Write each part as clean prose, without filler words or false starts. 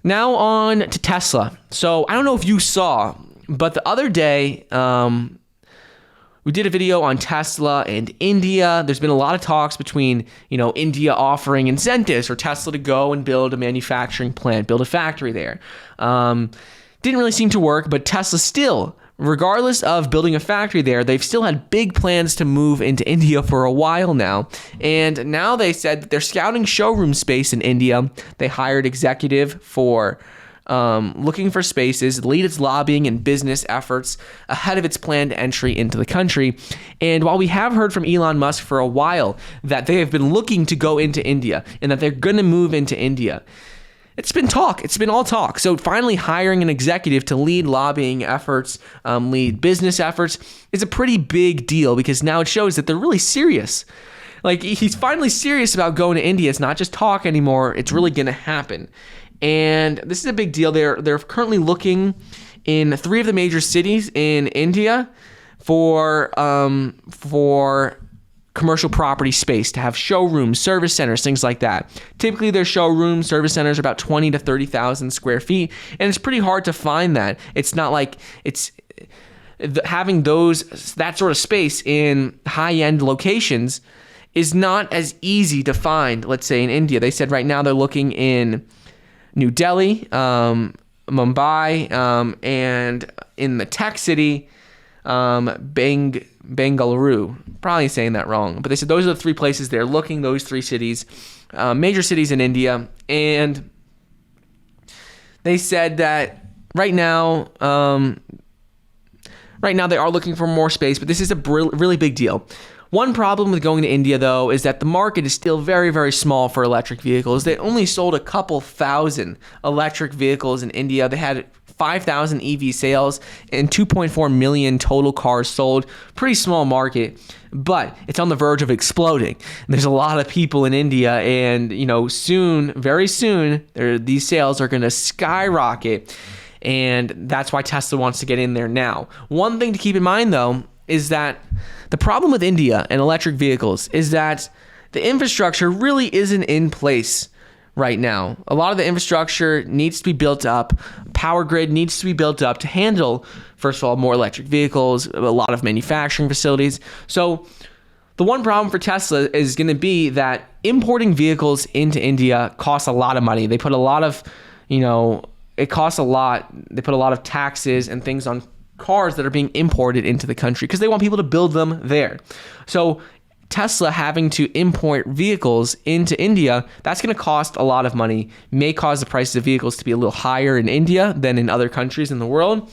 Now on to Tesla. So I don't know if you saw, but the other day, we did a video on Tesla and India. There's been a lot of talks between, India offering incentives for Tesla to go and build a manufacturing plant, build a factory there. Didn't really seem to work, but Tesla still, regardless of building a factory there, they've still had big plans to move into India for a while now. And now they said that they're scouting showroom space in India. They hired executive for looking for spaces, lead its lobbying and business efforts ahead of its planned entry into the country. And while we have heard from Elon Musk for a while that they have been looking to go into India and that they're going to move into India, it's been talk. It's been all talk. So finally hiring an executive to lead lobbying efforts, lead business efforts is a pretty big deal because now it shows that they're really serious. Like, he's finally serious about going to India. It's not just talk anymore. It's really going to happen. And this is a big deal. They're currently looking in 3 of the major cities in India for commercial property space to have showrooms, service centers, things like that. Typically, their showrooms, service centers are about 20 to 30,000 square feet, and it's pretty hard to find that. It's not like having that sort of space in high-end locations is not as easy to find. Let's say in India, they said right now they're looking in New Delhi, Mumbai, and in the tech city, Bengaluru. Probably saying that wrong, but they said those are the 3 places they're looking, those 3 cities, major cities in India. And they said that right now they are looking for more space, but this is a really big deal. One problem with going to India, though, is that the market is still very, very small for electric vehicles. They only sold a couple thousand electric vehicles in India. They had 5,000 EV sales and 2.4 million total cars sold. Pretty small market, but it's on the verge of exploding. There's a lot of people in India, and very soon, these sales are going to skyrocket, and that's why Tesla wants to get in there now. One thing to keep in mind, though, is that the problem with India and electric vehicles is that the infrastructure really isn't in place right now. A lot of the infrastructure needs to be built up. Power grid needs to be built up to handle, first of all, more electric vehicles, a lot of manufacturing facilities. So the one problem for Tesla is going to be that importing vehicles into India costs a lot of money. They put a lot of, it costs a lot. They put a lot of taxes and things on cars that are being imported into the country because they want people to build them there. So Tesla having to import vehicles into India, that's going to cost a lot of money, may cause the prices of vehicles to be a little higher in India than in other countries in the world.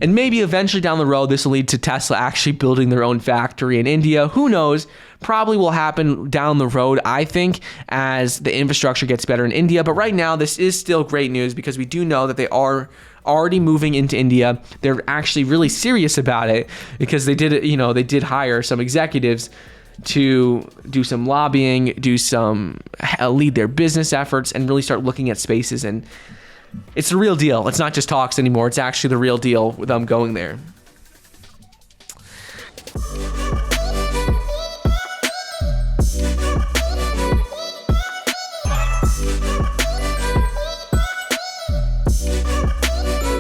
And maybe eventually down the road, this will lead to Tesla actually building their own factory in India. Who knows? Probably will happen down the road, I think, as the infrastructure gets better in India. But right now, this is still great news because we do know that they are already moving into India. They're actually really serious about it because they did hire some executives to do some lobbying, lead their business efforts, and really start looking at spaces. And it's the real deal. It's not just talks anymore. It's actually the real deal with them going there.